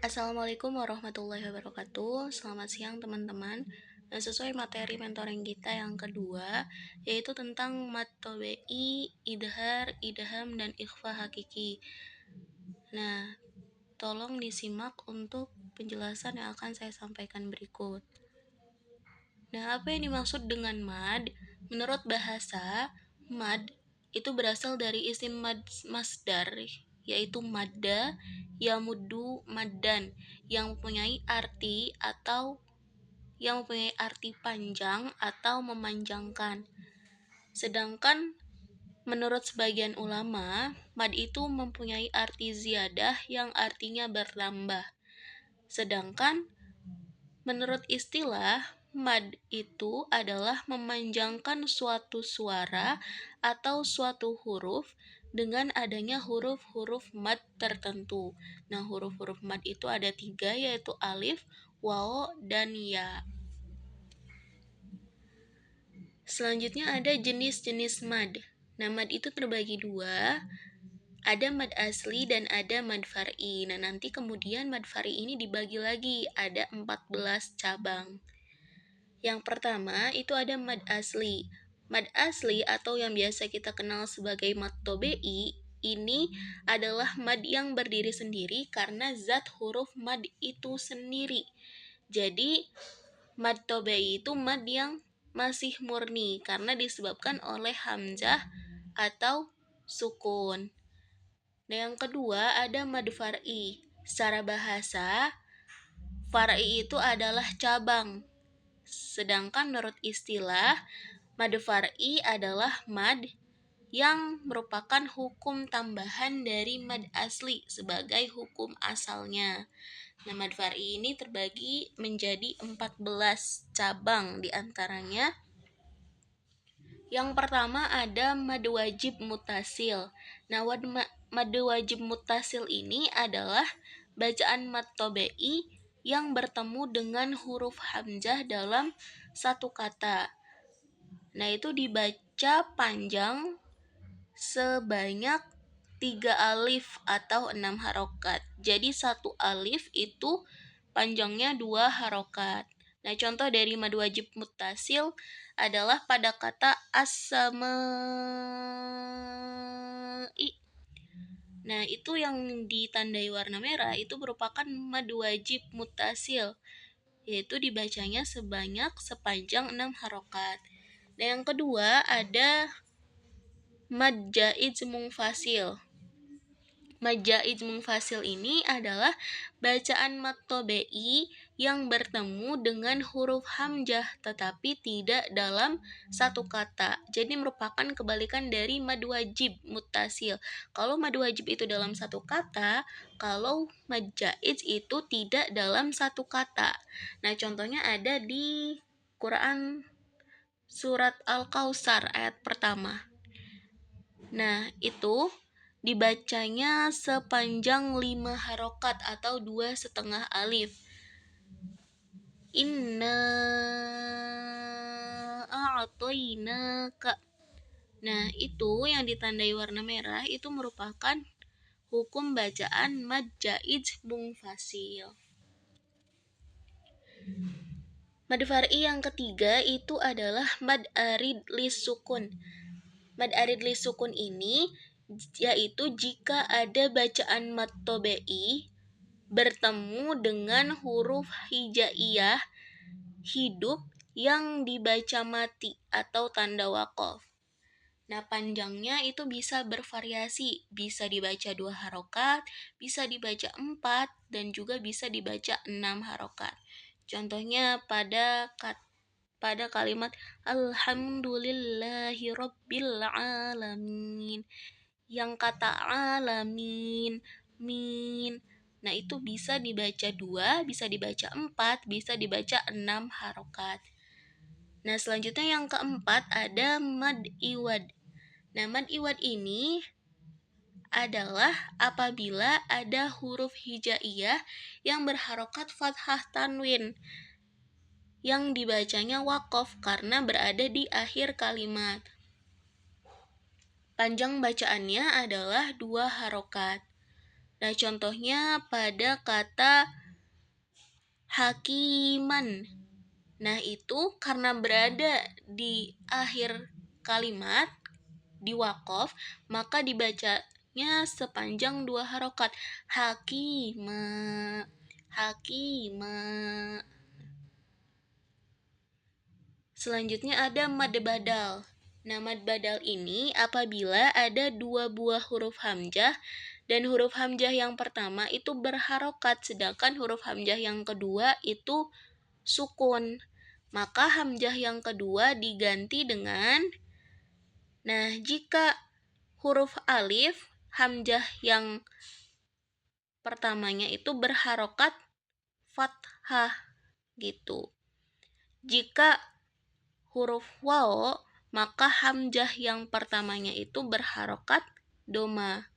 Assalamualaikum warahmatullahi wabarakatuh. Selamat siang teman-teman. Nah, sesuai materi mentoring kita yang kedua, yaitu tentang mad tobe'i, idhar, idham, dan ikhfa hakiki. Nah, tolong disimak untuk penjelasan yang akan saya sampaikan berikut. Nah, apa yang dimaksud dengan mad? Menurut bahasa, mad itu berasal dari isim masdar, yaitu madda, yamuddu, maddan, yang mempunyai arti panjang atau memanjangkan. Sedangkan menurut sebagian ulama, mad itu mempunyai arti ziyadah yang artinya bertambah. Sedangkan menurut istilah, mad itu adalah memanjangkan suatu suara atau suatu huruf dengan adanya huruf-huruf mad tertentu. Nah, huruf-huruf mad itu ada 3, yaitu alif, waw, dan ya. Selanjutnya ada jenis-jenis mad. Nah, mad itu terbagi 2. Ada mad asli dan ada mad far'i. Nah, nanti kemudian mad far'i ini dibagi lagi, ada 14 cabang. Yang pertama itu ada mad asli. Mad asli atau yang biasa kita kenal sebagai mad tobe'i, ini adalah mad yang berdiri sendiri karena zat huruf mad itu sendiri. Jadi mad tobe'i itu mad yang masih murni karena disebabkan oleh hamzah atau sukun. Nah, yang kedua ada mad far'i. Secara bahasa, far'i itu adalah cabang. Sedangkan menurut istilah, mad far'i adalah mad yang merupakan hukum tambahan dari mad asli sebagai hukum asalnya. Nah, mad far'i ini terbagi menjadi 14 cabang diantaranya. Yang pertama ada mad wajib mutasil. Nah, mad wajib mutasil ini adalah bacaan mad tobe'i yang bertemu dengan huruf hamzah dalam satu kata. Nah, itu dibaca panjang sebanyak 3 alif atau 6 harokat. Jadi 1 alif itu panjangnya 2 harokat. Nah, contoh dari mad wajib mutasil adalah pada kata as-samai. Nah, itu yang ditandai warna merah itu merupakan mad wajib mutasil, yaitu dibacanya sepanjang 6 harokat. Nah, yang kedua ada mad jaiz munfasil. Mad jaiz munfasil ini adalah bacaan mad tobe'i yang bertemu dengan huruf hamzah tetapi tidak dalam satu kata. Jadi merupakan kebalikan dari mad wajib mutasil. Kalau mad wajib itu dalam satu kata, kalau mad jaiz itu tidak dalam satu kata. Nah, contohnya ada di Quran surat Al-Kautsar ayat pertama. Nah, itu dibacanya sepanjang 5 harokat atau 2,5 alif. Inna a'toinaka. Nah, itu yang ditandai warna merah itu merupakan hukum bacaan mad jaiz munfasil. Mad far'i yang ketiga itu adalah mad arid lisukun. Mad arid lisukun ini yaitu jika ada bacaan mad tobe'i bertemu dengan huruf hijaiyah hidup yang dibaca mati atau tanda waqaf. Nah, panjangnya itu bisa bervariasi, bisa dibaca 2 harokat, bisa dibaca 4, dan juga bisa dibaca 6 harokat. Contohnya pada kalimat Alhamdulillahi Rabbil Alamin. Yang kata alamin, min. Nah, itu bisa dibaca 2, bisa dibaca 4, bisa dibaca 6 harokat. Nah, selanjutnya yang keempat ada mad iwad. Nah, mad iwad ini adalah apabila ada huruf hijaiyah yang berharokat fathah tanwin yang dibacanya waqaf karena berada di akhir kalimat. Panjang bacaannya adalah 2 harokat. Nah, contohnya pada kata hakiman. Nah, itu karena berada di akhir kalimat, di wakof, maka dibacanya sepanjang 2 harokat. Hakima, hakima. Selanjutnya ada mad badal. Nah, mad badal ini apabila ada 2 buah huruf hamzah dan huruf hamzah yang pertama itu berharokat, sedangkan huruf hamzah yang kedua itu sukun. Maka hamzah yang kedua diganti dengan, nah, jika huruf alif, hamzah yang pertamanya itu berharokat fathah gitu. Jika huruf waw, maka hamzah yang pertamanya itu berharokat doma.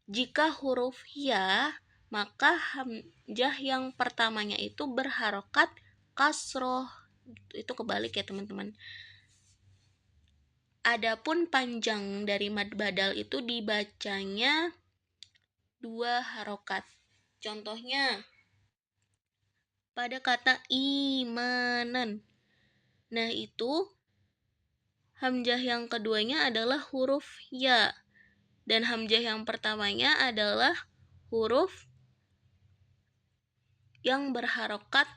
Jika huruf ya, maka hamzah yang pertamanya itu berharokat kasroh. Itu kebalik ya, teman-teman. Adapun panjang dari mad badal itu dibacanya 2 harokat. Contohnya pada kata imanan. Nah, itu hamzah yang keduanya adalah huruf ya, dan hamzah yang pertamanya adalah huruf yang berharokat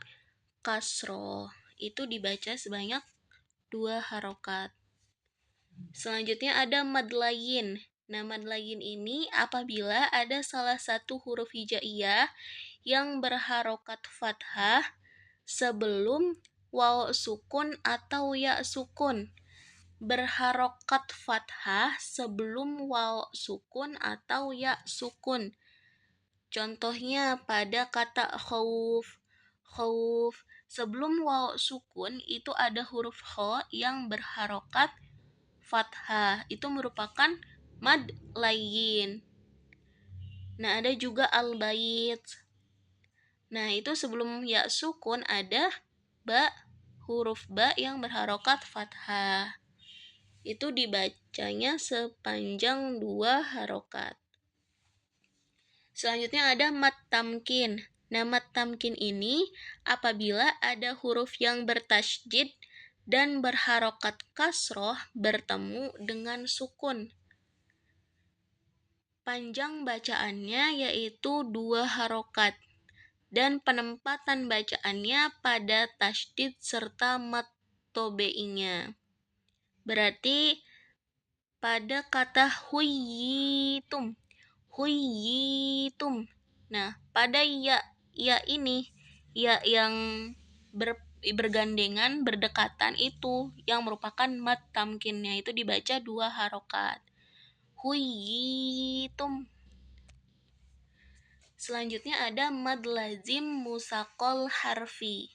kasroh. Itu dibaca sebanyak 2 harokat. Selanjutnya ada mad layin. Nah, mad layin ini apabila ada salah satu huruf hijaiyah yang berharokat fathah sebelum waw sukun atau ya sukun. Berharokat fathah sebelum waw sukun atau ya sukun. Contohnya pada kata khauf. Khauf, sebelum waw sukun itu ada huruf kho yang berharokat fathah. Itu merupakan mad layin. Nah, ada juga al-bait. Nah, itu sebelum ya sukun ada ba, huruf ba yang berharokat fathah. Itu dibacanya sepanjang 2 harokat. Selanjutnya ada mad tamkin. Nah, mad tamkin ini apabila ada huruf yang bertasydid dan berharokat kasroh bertemu dengan sukun. Panjang bacaannya yaitu 2 harokat. Dan penempatan bacaannya pada tasydid serta mad tobe'inya. Berarti pada kata huyitum. Huyitum. Nah, pada ya ini, ya yang bergandengan, berdekatan itu yang merupakan mad tamkinnya itu dibaca 2 harokat. Huyitum. Selanjutnya ada mad lazim musaqal harfi.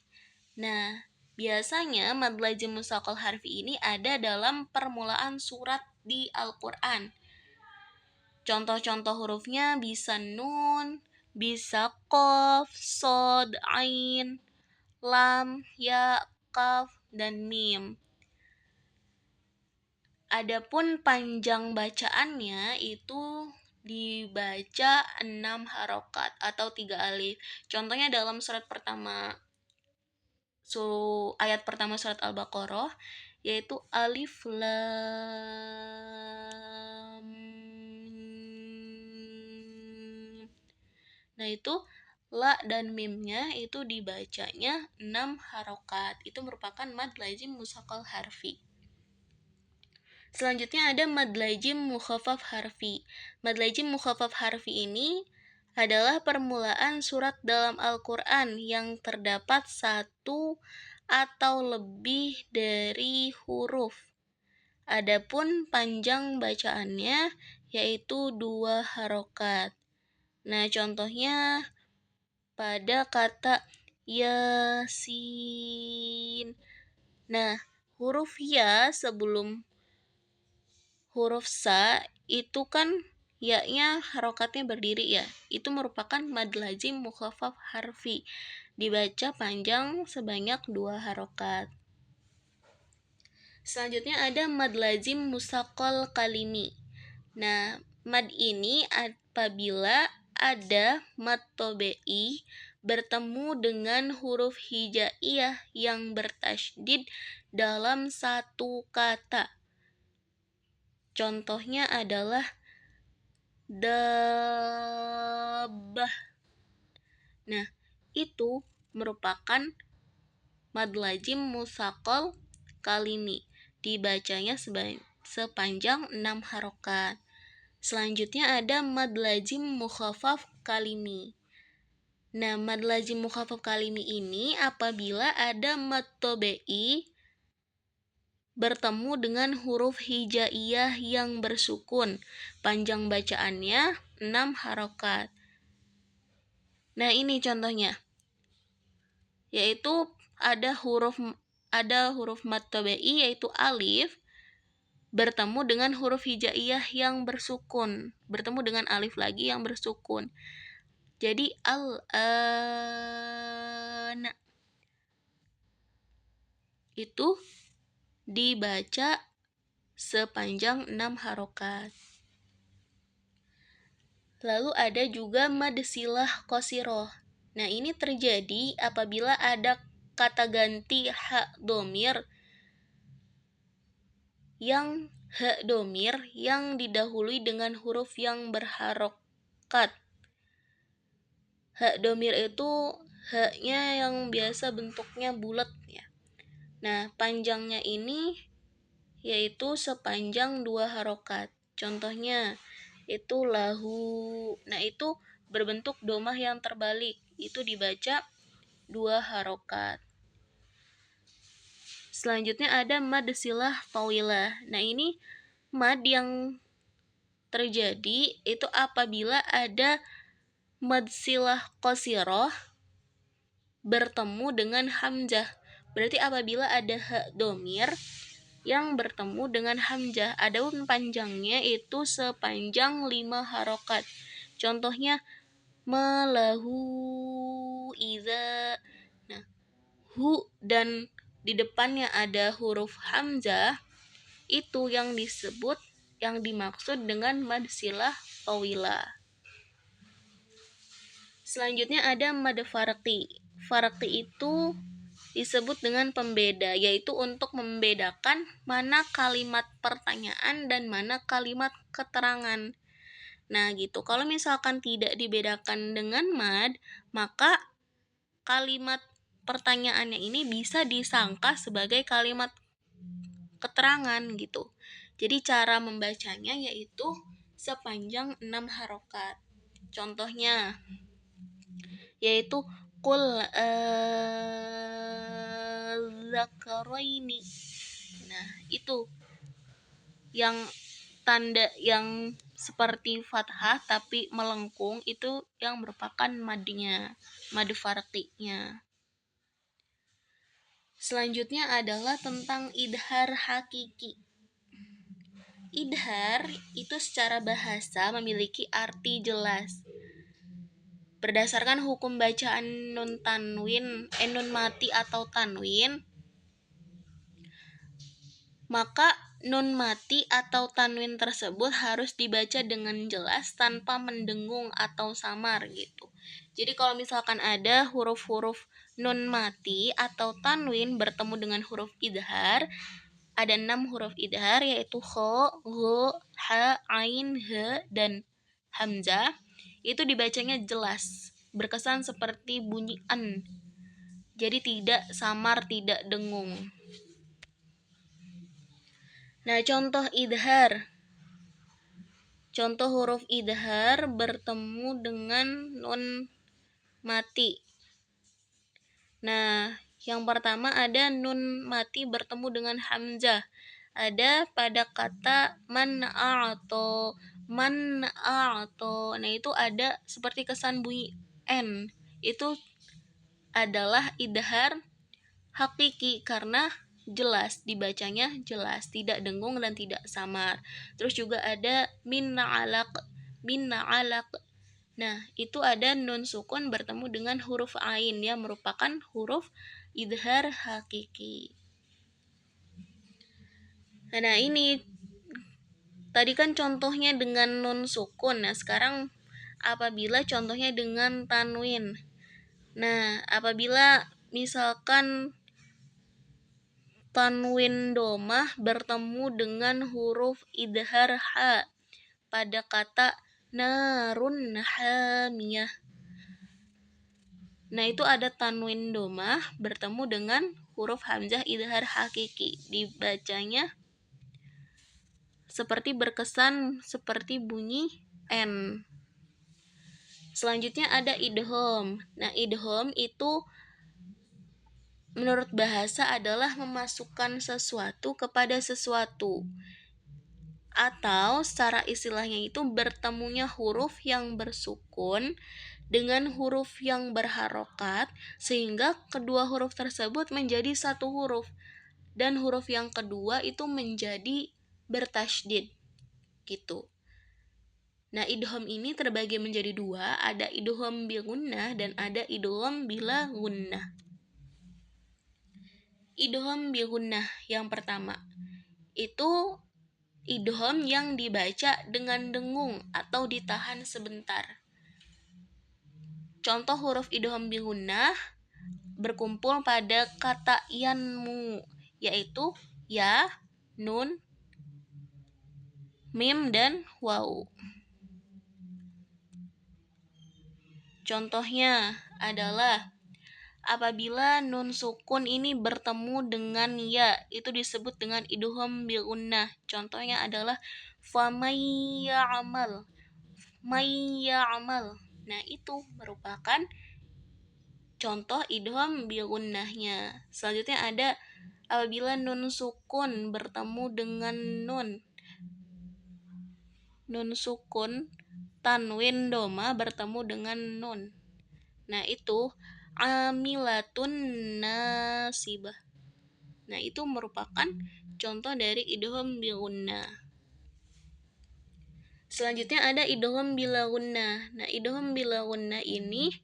Nah, biasanya mad lazim musaqal harfi ini ada dalam permulaan surat di Al-Qur'an. Contoh-contoh hurufnya bisa nun, bisa qaf, shad, ain, lam, ya, kaf, dan mim. Adapun panjang bacaannya itu dibaca 6 harokat atau 3 alif. Contohnya dalam surat pertama, ayat pertama surat Al-Baqarah, yaitu alif lam. Nah, itu la dan mimnya itu dibacanya 6 harokat. Itu merupakan mad lazim musaqal harfi. Selanjutnya ada mad lazim mukhaffaf harfi. Mad lazim mukhaffaf harfi ini adalah permulaan surat dalam Al-Qur'an yang terdapat 1 atau lebih dari huruf. Adapun panjang bacaannya yaitu 2 harokat. Nah, contohnya pada kata yasin. Nah, huruf ya sebelum huruf sa itu kan ya-nya harokatnya berdiri ya. Itu merupakan mad lazim mukhaffaf harfi. Dibaca panjang sebanyak 2 harokat. Selanjutnya ada mad lazim musaqal kalimi. Nah, mad ini apabila ada mad tobe'i bertemu dengan huruf hijaiyah yang bertasydid dalam satu kata. Contohnya adalah dabbah. Nah, itu merupakan mad lazim mutsaqal kalimi. Dibacanya sepanjang 6 harokat. Selanjutnya ada mad lazim mukhafaf kalimi. Nah, mad lazim mukhafaf kalimi ini apabila ada mad tobe'i bertemu dengan huruf hijaiyah yang bersukun. Panjang bacaannya 6 harokat. Nah, ini contohnya. Yaitu ada huruf mad tobe'i yaitu alif bertemu dengan huruf hijaiyah yang bersukun, bertemu dengan alif lagi yang bersukun. Jadi al-ana itu dibaca sepanjang 6 harokat. Lalu ada juga mad silah qasiroh. Nah, ini terjadi apabila ada kata ganti ha domir yang didahului dengan huruf yang berharokat. Ha domir itu haknya yang biasa bentuknya bulat ya. Nah, panjangnya ini yaitu sepanjang 2 harokat. Contohnya itu lahu. Nah, itu berbentuk domah yang terbalik. Itu dibaca 2 harokat. Selanjutnya ada mad silah tawilah. Nah, ini mad yang terjadi itu apabila ada mad silah qasiroh bertemu dengan hamzah. Berarti apabila ada ha domir yang bertemu dengan hamzah, adapun panjangnya itu sepanjang 5 harokat. Contohnya malahu iza. Nah, hu dan di depannya ada huruf hamzah, itu yang dimaksud dengan mad silah tawilah. Selanjutnya ada mad farqi. Farqi itu disebut dengan pembeda, yaitu untuk membedakan mana kalimat pertanyaan dan mana kalimat keterangan. Nah, gitu. Kalau misalkan tidak dibedakan dengan mad, maka kalimat pertanyaannya ini bisa disangka sebagai kalimat keterangan gitu. Jadi cara membacanya yaitu sepanjang 6 harokat. Contohnya yaitu qul dzakaraini. Nah, itu yang tanda yang seperti fathah tapi melengkung itu yang merupakan madnya, mad farqinya. Selanjutnya adalah tentang idhar hakiki. Idhar itu secara bahasa memiliki arti jelas. Berdasarkan hukum bacaan nun mati atau tanwin, maka nun mati atau tanwin tersebut harus dibaca dengan jelas tanpa mendengung atau samar gitu. Jadi kalau misalkan ada huruf-huruf nun mati atau tanwin bertemu dengan huruf idhar, ada 6 huruf idhar yaitu kho, gho, ha, ain, he, dan hamzah. Itu dibacanya jelas, berkesan seperti bunyi an. Jadi tidak samar, tidak dengung. Nah, contoh idhar. Contoh huruf idhar bertemu dengan nun mati. Nah, yang pertama ada nun mati bertemu dengan hamzah. Ada pada kata man a'to. Nah, itu ada seperti kesan bunyi n. Itu adalah idhar hakiki karena jelas, dibacanya jelas, tidak dengung dan tidak samar. Terus juga ada min na'alaq. Nah, itu ada nun sukun bertemu dengan huruf ain yang merupakan huruf idhar hakiki. Nah, ini tadi kan contohnya dengan nun sukun. Nah, sekarang apabila contohnya dengan tanwin. Nah, apabila misalkan tanwin domah bertemu dengan huruf idhar ha pada kata narun hamiyah. Nah, itu ada tanwin domah bertemu dengan huruf hamzah idhar hakiki. Dibacanya seperti berkesan seperti bunyi N. Selanjutnya ada idgham. Nah, idgham itu menurut bahasa adalah memasukkan sesuatu kepada sesuatu. Atau secara istilahnya itu bertemunya huruf yang bersukun dengan huruf yang berharokat sehingga kedua huruf tersebut menjadi satu huruf dan huruf yang kedua itu menjadi bertasydid gitu. Nah, idgham ini terbagi menjadi dua, ada idgham bi gunnah dan ada idgham bila gunnah. Idgham bi gunnah yang pertama itu idgham yang dibaca dengan dengung atau ditahan sebentar. Contoh huruf idgham bi gunnah berkumpul pada kata yanmu, yaitu ya, nun, mim, dan waw. Contohnya adalah apabila nun sukun ini bertemu dengan ya, itu disebut dengan idgham bi gunnah. Contohnya adalah famay ya'mal, may ya'mal. Nah, itu merupakan contoh idgham bi gunnahnya. Selanjutnya ada apabila nun sukun bertemu dengan nun sukun tanwin doma bertemu dengan nun. Nah, itu amilatun nasibah. Nah, itu merupakan contoh dari idgham bi gunnah. Selanjutnya ada idgham bila gunnah. Nah, idgham bila gunnah ini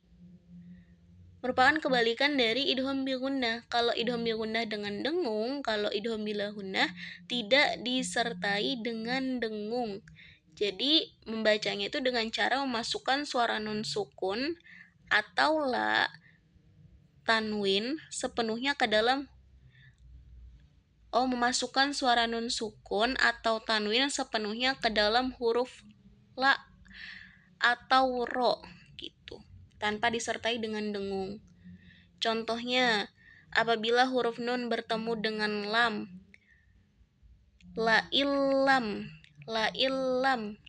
merupakan kebalikan dari idgham bi gunnah. Kalau idgham bi gunnah dengan dengung, kalau idgham bila gunnah tidak disertai dengan dengung. Jadi membacanya itu dengan cara memasukkan suara nun sukun atau la tanwin sepenuhnya ke dalam memasukkan suara nun sukun atau tanwin sepenuhnya ke dalam huruf la atau ro gitu, tanpa disertai dengan dengung. Contohnya, apabila huruf nun bertemu dengan lam, la illam.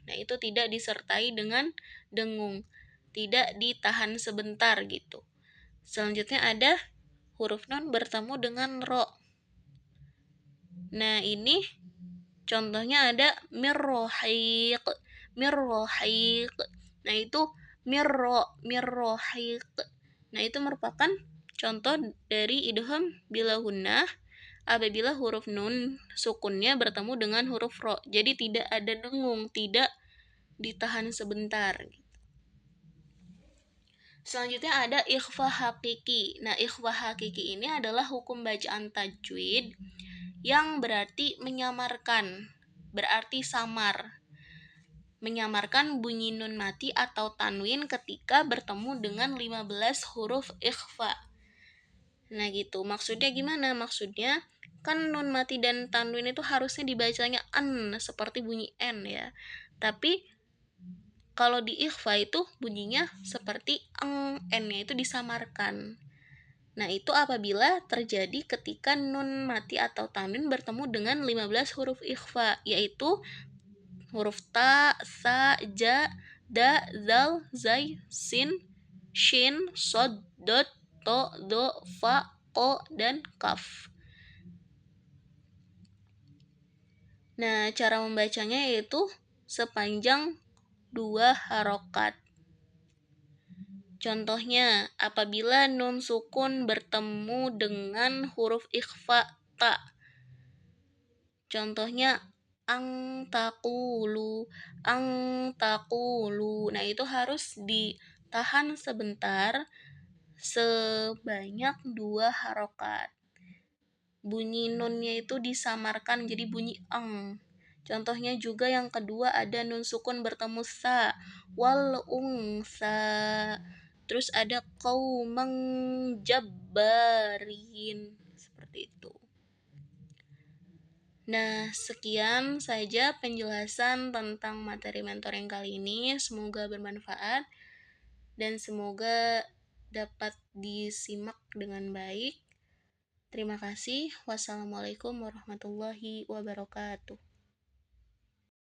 Nah, itu tidak disertai dengan dengung, tidak ditahan sebentar gitu. Selanjutnya ada huruf nun bertemu dengan ro. Nah, ini contohnya ada mirrohiq. Nah, itu mirrohiq. Nah, itu merupakan contoh dari idgham bila gunnah apabila huruf nun sukunnya bertemu dengan huruf ro. Jadi tidak ada dengung, tidak ditahan sebentar. Selanjutnya ada ikhfa hakiki. Nah, ikhfa hakiki ini adalah hukum bacaan tajwid yang berarti menyamarkan, berarti samar. Menyamarkan bunyi nun mati atau tanwin ketika bertemu dengan 15 huruf ikhfa. Nah, gitu. Maksudnya gimana? Maksudnya kan nun mati dan tanwin itu harusnya dibacanya an seperti bunyi n ya. Tapi kalau di ikhfa itu bunyinya seperti n-nya itu disamarkan. Nah, itu apabila terjadi ketika nun mati atau tanwin bertemu dengan 15 huruf ikhfa, yaitu huruf ta, sa, ja, da, zal, zai, sin, shin, sod, dot, to, do, fa, ko, dan kaf. Nah, cara membacanya yaitu sepanjang 2 harokat. Contohnya, apabila nun sukun bertemu dengan huruf ikhfa ta. Contohnya ang taqulu. Nah, itu harus ditahan sebentar sebanyak 2 harokat. Bunyi nunnya itu disamarkan jadi bunyi ang. Contohnya juga yang kedua ada nun sukun bertemu sa, wal ungsa. Terus ada qaumang jabbarin, seperti itu. Nah, sekian saja penjelasan tentang materi mentoring kali ini. Semoga bermanfaat dan semoga dapat disimak dengan baik. Terima kasih. Wassalamualaikum warahmatullahi wabarakatuh.